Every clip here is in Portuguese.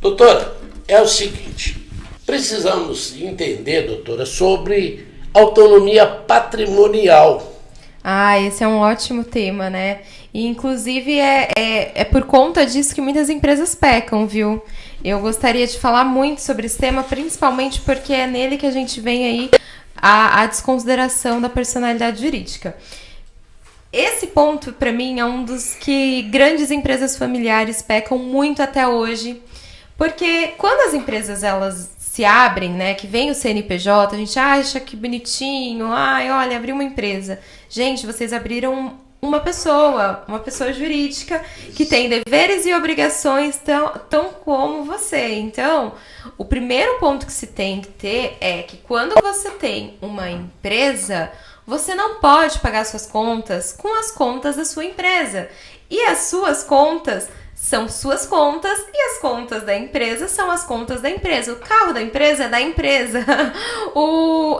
Doutora, é o seguinte, precisamos entender, doutora, sobre autonomia patrimonial. Esse é um ótimo tema, né? E, inclusive, é por conta disso que muitas empresas pecam, viu? Eu gostaria de falar muito sobre esse tema, principalmente porque é nele que a gente vem aí a desconsideração da personalidade jurídica. Esse ponto, para mim, é um dos que grandes empresas familiares pecam muito até hoje, porque quando as empresas elas se abrem, né, que vem o CNPJ, a gente acha que bonitinho, olha, abri uma empresa. Gente, vocês abriram uma pessoa jurídica que tem deveres e obrigações tão como você. Então, o primeiro ponto que se tem que ter é que quando você tem uma empresa, você não pode pagar suas contas com as contas da sua empresa. E as suas contas são suas contas e as contas da empresa são as contas da empresa. O carro da empresa é da empresa. O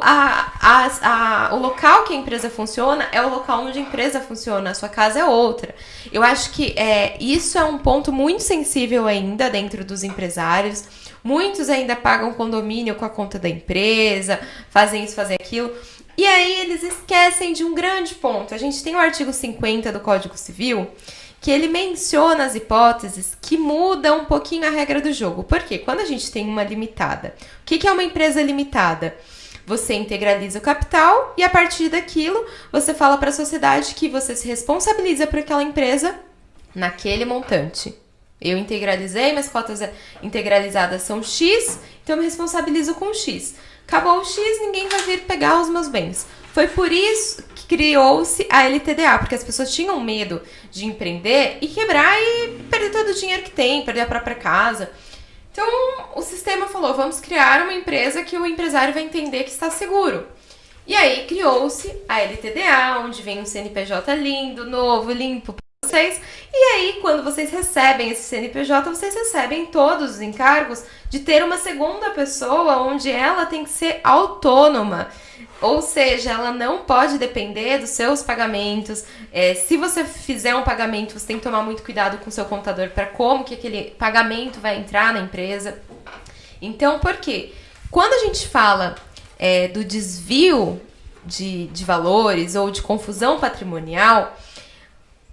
local que a empresa funciona é o local onde a empresa funciona. A sua casa é outra. Eu acho que isso é um ponto muito sensível ainda dentro dos empresários. Muitos ainda pagam condomínio com a conta da empresa, fazem isso, fazem aquilo. E aí eles esquecem de um grande ponto. A gente tem o artigo 50 do Código Civil, que ele menciona as hipóteses que mudam um pouquinho a regra do jogo. Por quê? Quando a gente tem uma limitada, o que é uma empresa limitada? Você integraliza o capital e a partir daquilo você fala para a sociedade que você se responsabiliza por aquela empresa naquele montante. Eu integralizei, minhas cotas integralizadas são X, então eu me responsabilizo com X. Acabou o X, ninguém vai vir pegar os meus bens. Foi por isso que criou-se a LTDA, porque as pessoas tinham medo de empreender e quebrar e perder todo o dinheiro que tem, perder a própria casa. Então, o sistema falou, vamos criar uma empresa que o empresário vai entender que está seguro. E aí, criou-se a LTDA, onde vem um CNPJ lindo, novo, limpo para vocês. E aí, quando vocês recebem esse CNPJ, vocês recebem todos os encargos de ter uma segunda pessoa, onde ela tem que ser autônoma. Ou seja, ela não pode depender dos seus pagamentos. Se você fizer um pagamento, você tem que tomar muito cuidado com o seu contador para como que aquele pagamento vai entrar na empresa. Então, por quê? Quando a gente fala do desvio de valores ou de confusão patrimonial,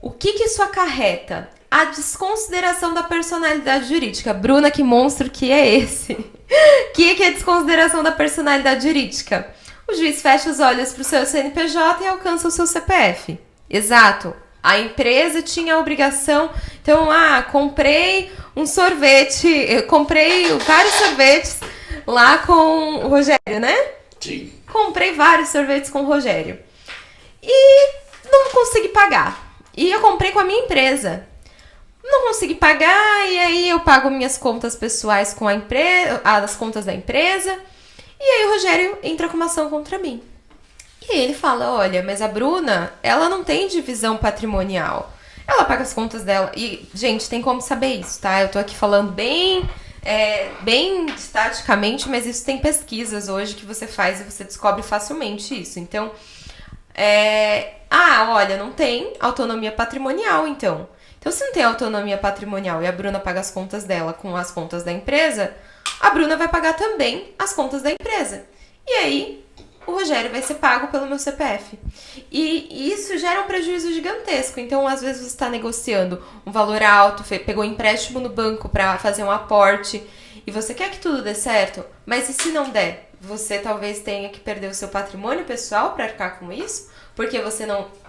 o que isso acarreta? A desconsideração da personalidade jurídica. Bruna, que monstro que é esse? O que é desconsideração da personalidade jurídica? O juiz fecha os olhos para o seu CNPJ e alcança o seu CPF. Exato. A empresa tinha a obrigação... Então, comprei um sorvete... Eu comprei vários sorvetes lá com o Rogério, né? Sim. Comprei vários sorvetes com o Rogério. E não consegui pagar. E eu comprei com a minha empresa. Não consegui pagar, e aí eu pago minhas contas pessoais com a empresa, as contas da empresa... E aí o Rogério entra com uma ação contra mim. E aí ele fala, olha, mas a Bruna, ela não tem divisão patrimonial. Ela paga as contas dela. E, gente, tem como saber isso, tá? Eu tô aqui falando bem estaticamente, mas isso tem pesquisas hoje que você faz e você descobre facilmente isso. Então, olha, não tem autonomia patrimonial, então. Então, se não tem autonomia patrimonial e a Bruna paga as contas dela com as contas da empresa... a Bruna vai pagar também as contas da empresa. E aí, o Rogério vai ser pago pelo meu CPF. E isso gera um prejuízo gigantesco. Então, às vezes, você está negociando um valor alto, pegou um empréstimo no banco para fazer um aporte, e você quer que tudo dê certo, mas e se não der? Você talvez tenha que perder o seu patrimônio pessoal para arcar com isso, porque você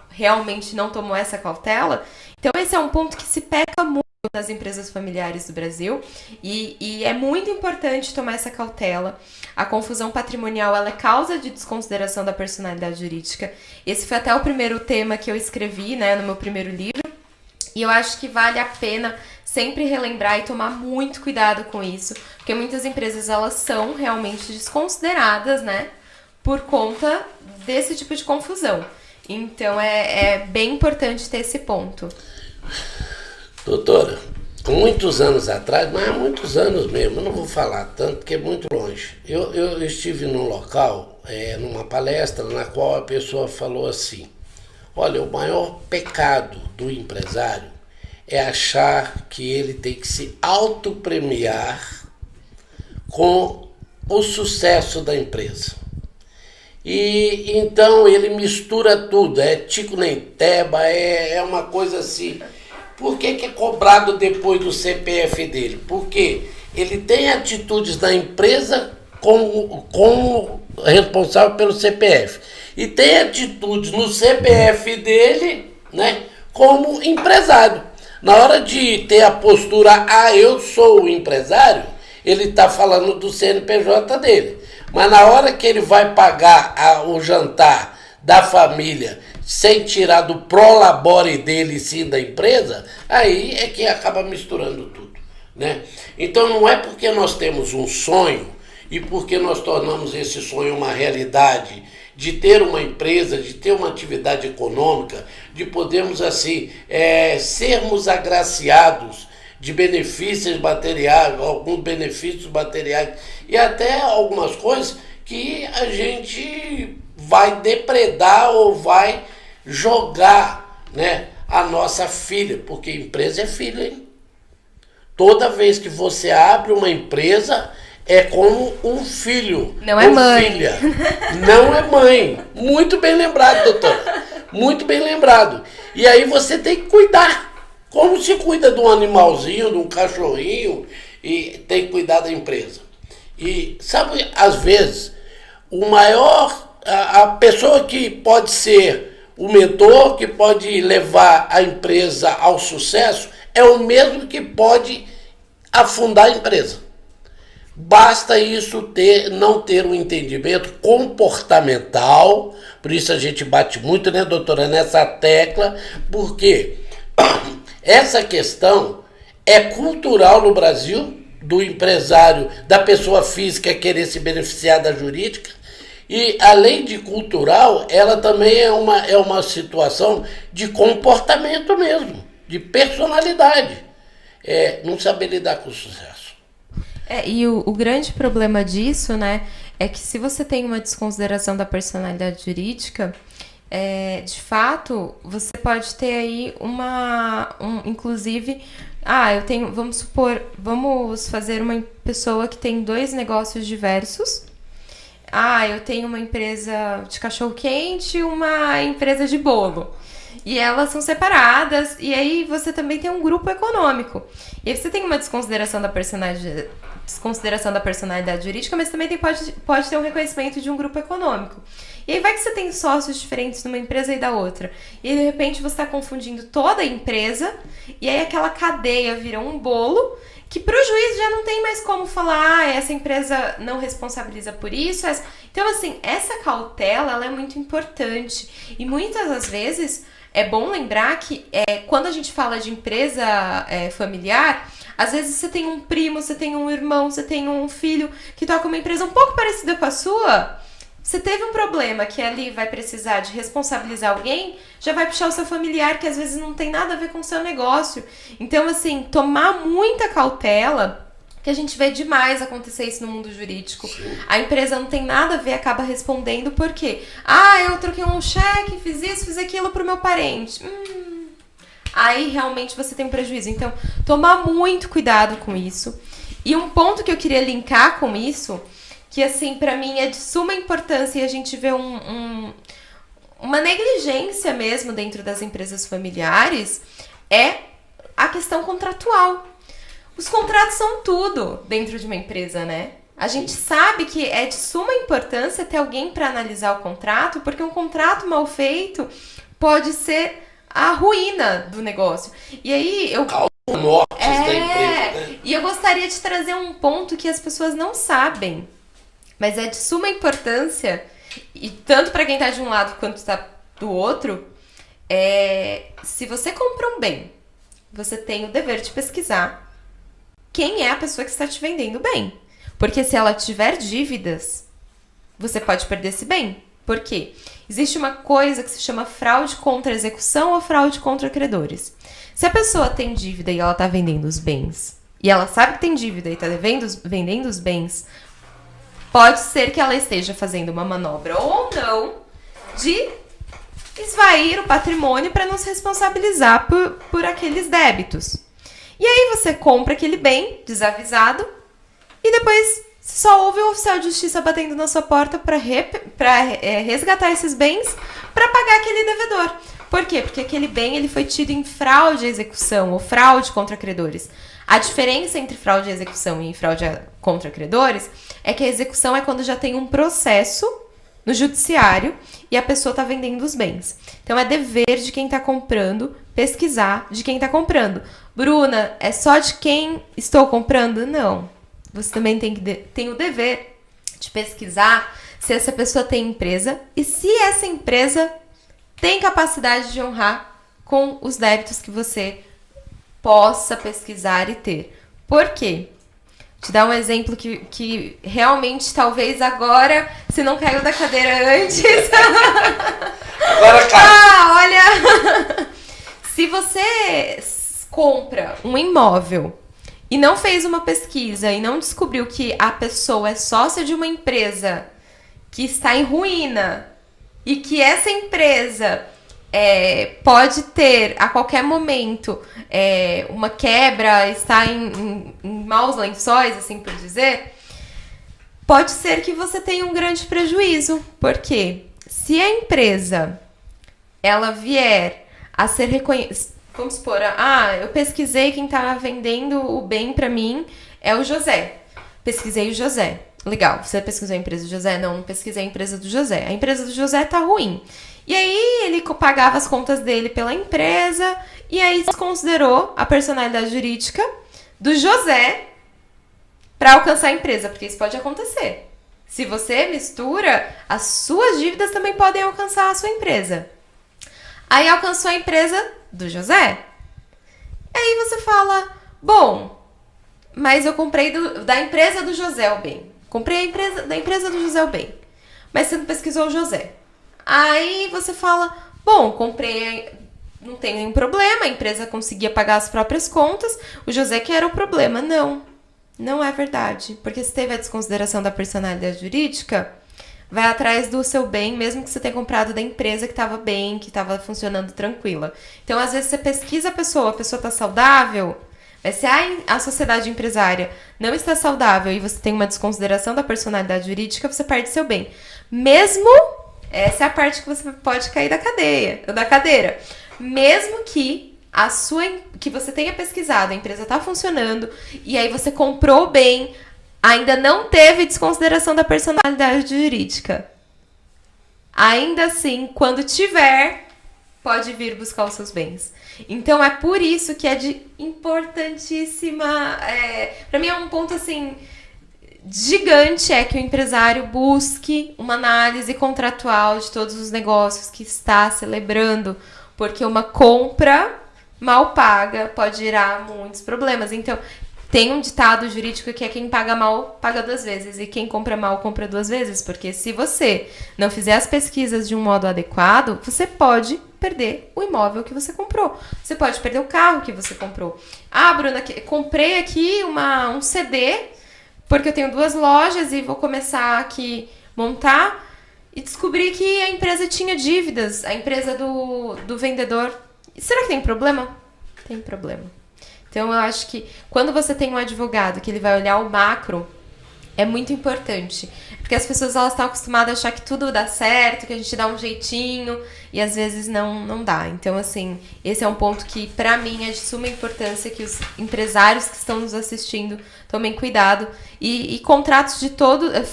realmente não tomou essa cautela. Então, esse é um ponto que se peca muito nas empresas familiares do Brasil e é muito importante tomar essa cautela. A confusão patrimonial ela é causa de desconsideração da personalidade jurídica. Esse foi até o primeiro tema que eu escrevi, né, no meu primeiro livro, e eu acho que vale a pena sempre relembrar e tomar muito cuidado com isso, porque muitas empresas elas são realmente desconsideradas, né, por conta desse tipo de confusão. Então é bem importante ter esse ponto. Doutora, muitos anos atrás, mas há muitos anos mesmo, eu não vou falar tanto porque é muito longe. Eu estive num local, numa palestra, na qual a pessoa falou assim, olha, o maior pecado do empresário é achar que ele tem que se autopremiar com o sucesso da empresa. E então ele mistura tudo, é tico nem teba, é uma coisa assim. Por que é cobrado depois do CPF dele? Porque ele tem atitudes da empresa como responsável pelo CPF. E tem atitudes no CPF dele, né, como empresário. Na hora de ter a postura, eu sou o empresário, ele está falando do CNPJ dele. Mas na hora que ele vai pagar o jantar da família, sem tirar do prolabore dele, sim, da empresa, aí é que acaba misturando tudo, né? Então não é porque nós temos um sonho e porque nós tornamos esse sonho uma realidade, de ter uma empresa, de ter uma atividade econômica, de podermos assim sermos agraciados de benefícios materiais, alguns benefícios materiais e até algumas coisas que a gente vai depredar ou vai jogar, né, a nossa filha, porque empresa é filha, hein? Toda vez que você abre uma empresa, é como um filho. Não é mãe. Filha. Não é mãe. Muito bem lembrado, doutora. Muito bem lembrado. E aí você tem que cuidar. Como se cuida de um animalzinho, de um cachorrinho, e tem que cuidar da empresa. E sabe, às vezes, a pessoa que pode ser o mentor, que pode levar a empresa ao sucesso, é o mesmo que pode afundar a empresa. Basta isso não ter um entendimento comportamental, por isso a gente bate muito, né, doutora, nessa tecla, porque essa questão é cultural no Brasil, do empresário, da pessoa física querer se beneficiar da jurídica, e além de cultural, ela também é uma situação de comportamento mesmo, de personalidade, não saber lidar com o sucesso. E o grande problema disso, né, é que se você tem uma desconsideração da personalidade jurídica, de fato, você pode ter aí inclusive, vamos fazer uma pessoa que tem 2 negócios diversos. Eu tenho uma empresa de cachorro-quente e uma empresa de bolo. E elas são separadas, e aí você também tem um grupo econômico. E aí você tem uma desconsideração da personalidade jurídica, mas também pode ter um reconhecimento de um grupo econômico. E aí vai que você tem sócios diferentes numa empresa e da outra. E aí, de repente você está confundindo toda a empresa, e aí aquela cadeia vira um bolo, que para o juiz já não tem mais como falar, essa empresa não responsabiliza por isso. Então, assim, essa cautela ela é muito importante. E muitas das vezes é bom lembrar que quando a gente fala de empresa familiar, às vezes você tem um primo, você tem um irmão, você tem um filho que toca uma empresa um pouco parecida com a sua. Você teve um problema que ali vai precisar de responsabilizar alguém, já vai puxar o seu familiar, que às vezes não tem nada a ver com o seu negócio. Então, assim, tomar muita cautela, que a gente vê demais acontecer isso no mundo jurídico. A empresa não tem nada a ver, acaba respondendo por quê? Eu troquei um cheque, fiz isso, fiz aquilo pro meu parente. Aí realmente você tem um prejuízo. Então, tomar muito cuidado com isso. E um ponto que eu queria linkar com isso, que assim, pra mim é de suma importância e a gente vê uma negligência mesmo dentro das empresas familiares, é a questão contratual. Os contratos são tudo dentro de uma empresa, né? A gente sabe que é de suma importância ter alguém para analisar o contrato, porque um contrato mal feito pode ser a ruína do negócio. E aí mortes da empresa, né? E eu gostaria de trazer um ponto que as pessoas não sabem, mas é de suma importância, e tanto para quem está de um lado quanto está do outro, se você compra um bem, você tem o dever de pesquisar quem é a pessoa que está te vendendo o bem. Porque se ela tiver dívidas, você pode perder esse bem. Por quê? Existe uma coisa que se chama fraude contra execução ou fraude contra credores. Se a pessoa tem dívida e ela está vendendo os bens, e ela sabe que tem dívida e está vendendo os bens, pode ser que ela esteja fazendo uma manobra ou não de esvair o patrimônio para não se responsabilizar por aqueles débitos. E aí você compra aquele bem desavisado e depois só ouve o oficial de justiça batendo na sua porta para resgatar esses bens para pagar aquele devedor. Por quê? Porque aquele bem ele foi tido em fraude à execução ou fraude contra credores. A diferença entre fraude à execução e fraude contra credores é que a execução é quando já tem um processo no judiciário e a pessoa está vendendo os bens. Então é dever de quem está comprando pesquisar de quem está comprando. Bruna, é só de quem estou comprando? Não. Você também tem o dever de pesquisar se essa pessoa tem empresa e se essa empresa tem capacidade de honrar com os débitos que você possa pesquisar e ter. Por quê? Te dar um exemplo que realmente, talvez agora, se não caiu da cadeira antes... Agora cai. Olha... Se você compra um imóvel e não fez uma pesquisa e não descobriu que a pessoa é sócia de uma empresa que está em ruína e que essa empresa pode ter a qualquer momento uma quebra, está em maus lençóis, assim por dizer, pode ser que você tenha um grande prejuízo. Porque se a empresa ela vier a ser reconhecida, vamos supor, eu pesquisei quem está vendendo o bem para mim é o José. Pesquisei o José. Legal, você pesquisou a empresa do José? Não pesquisei a empresa do José. A empresa do José tá ruim. E aí ele pagava as contas dele pela empresa e aí desconsiderou a personalidade jurídica do José para alcançar a empresa, porque isso pode acontecer. Se você mistura, as suas dívidas também podem alcançar a sua empresa. Aí alcançou a empresa do José. Aí você fala, bom, mas eu comprei da empresa do José o bem. Comprei da empresa do José o bem. Mas você não pesquisou o José. Aí você fala, bom, comprei, não tem nenhum problema, a empresa conseguia pagar as próprias contas, o José que era o problema. Não, não é verdade. Porque se teve a desconsideração da personalidade jurídica, vai atrás do seu bem, mesmo que você tenha comprado da empresa que estava bem, que estava funcionando tranquila. Então, às vezes, você pesquisa a pessoa está saudável, mas se a sociedade empresária não está saudável e você tem uma desconsideração da personalidade jurídica, você perde seu bem. Mesmo, essa é a parte que você pode cair da cadeira. Mesmo que que você tenha pesquisado, a empresa está funcionando, e aí você comprou o bem, ainda não teve desconsideração da personalidade jurídica. Ainda assim, quando tiver, pode vir buscar os seus bens. Então, é por isso que é de importantíssima... para mim, é um ponto, assim, gigante, que o empresário busque uma análise contratual de todos os negócios que está celebrando, porque uma compra mal paga pode gerar muitos problemas. Então, tem um ditado jurídico que é quem paga mal, paga 2 vezes. E quem compra mal, compra 2 vezes. Porque se você não fizer as pesquisas de um modo adequado, você pode perder o imóvel que você comprou. Você pode perder o carro que você comprou. Bruna, comprei aqui um CD, porque eu tenho 2 lojas e vou começar aqui montar. E descobri que a empresa tinha dívidas. A empresa do vendedor. Será que tem problema? Tem problema. Então, eu acho que quando você tem um advogado que ele vai olhar o macro, é muito importante. Porque as pessoas elas estão acostumadas a achar que tudo dá certo, que a gente dá um jeitinho, e às vezes não dá. Então, assim, esse é um ponto que, pra mim, é de suma importância que os empresários que estão nos assistindo tomem cuidado. E contratos de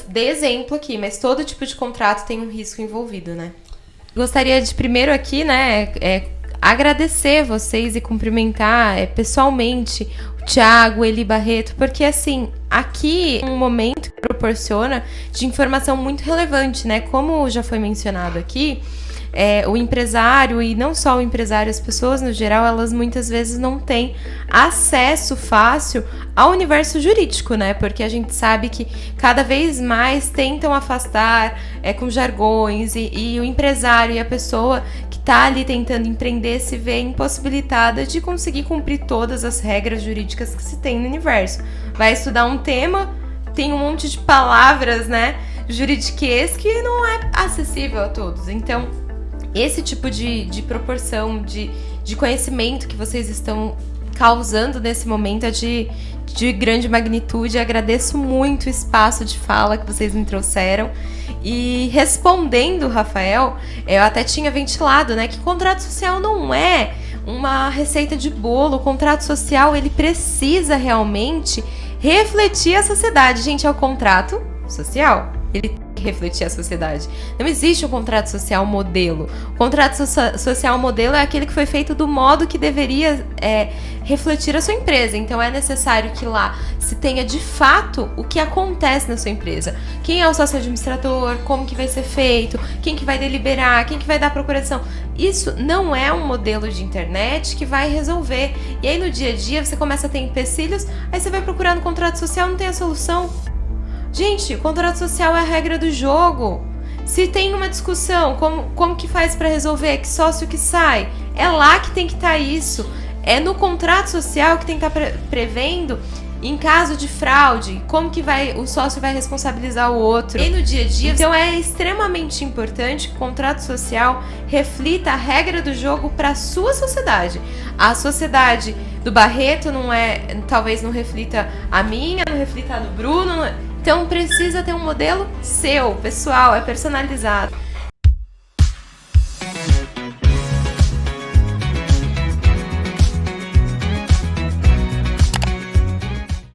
dei exemplo aqui, mas todo tipo de contrato tem um risco envolvido, né? Gostaria de primeiro aqui, né, agradecer vocês e cumprimentar pessoalmente o Thiago, Eli Barreto, porque assim, aqui é um momento que proporciona de informação muito relevante, né? Como já foi mencionado aqui, o empresário, e não só o empresário, as pessoas no geral, elas muitas vezes não têm acesso fácil ao universo jurídico, né? Porque a gente sabe que cada vez mais tentam afastar com jargões e o empresário e a pessoa que está ali tentando empreender se vê impossibilitada de conseguir cumprir todas as regras jurídicas que se tem no universo. Vai estudar um tema, tem um monte de palavras, né, juridiquês que não é acessível a todos. Então, esse tipo de proporção, de conhecimento que vocês estão causando nesse momento é de grande magnitude. Agradeço muito o espaço de fala que vocês me trouxeram. E respondendo, Rafael, eu até tinha ventilado, né, que contrato social não é uma receita de bolo. O contrato social, ele precisa realmente refletir a sociedade. Gente, é o contrato social. Ele tem que refletir a sociedade. Não existe um contrato social modelo. O contrato social modelo é aquele que foi feito do modo que deveria refletir a sua empresa. Então é necessário que lá se tenha de fato o que acontece na sua empresa. Quem é o sócio administrador, como que vai ser feito, quem que vai deliberar, quem que vai dar procuração. Isso não é um modelo de internet que vai resolver. E aí no dia a dia você começa a ter empecilhos, aí você vai procurar no contrato social, não tem a solução. Gente, o contrato social é a regra do jogo. Se tem uma discussão, como que faz para resolver? Que sócio que sai? É lá que tem que estar isso. É no contrato social que tem que estar prevendo, em caso de fraude, como que o sócio vai responsabilizar o outro. E no dia a dia, então é extremamente importante que o contrato social reflita a regra do jogo para a sua sociedade. A sociedade do Barreto talvez não reflita a minha, não reflita a do Bruno. Então precisa ter um modelo seu, pessoal, é personalizado.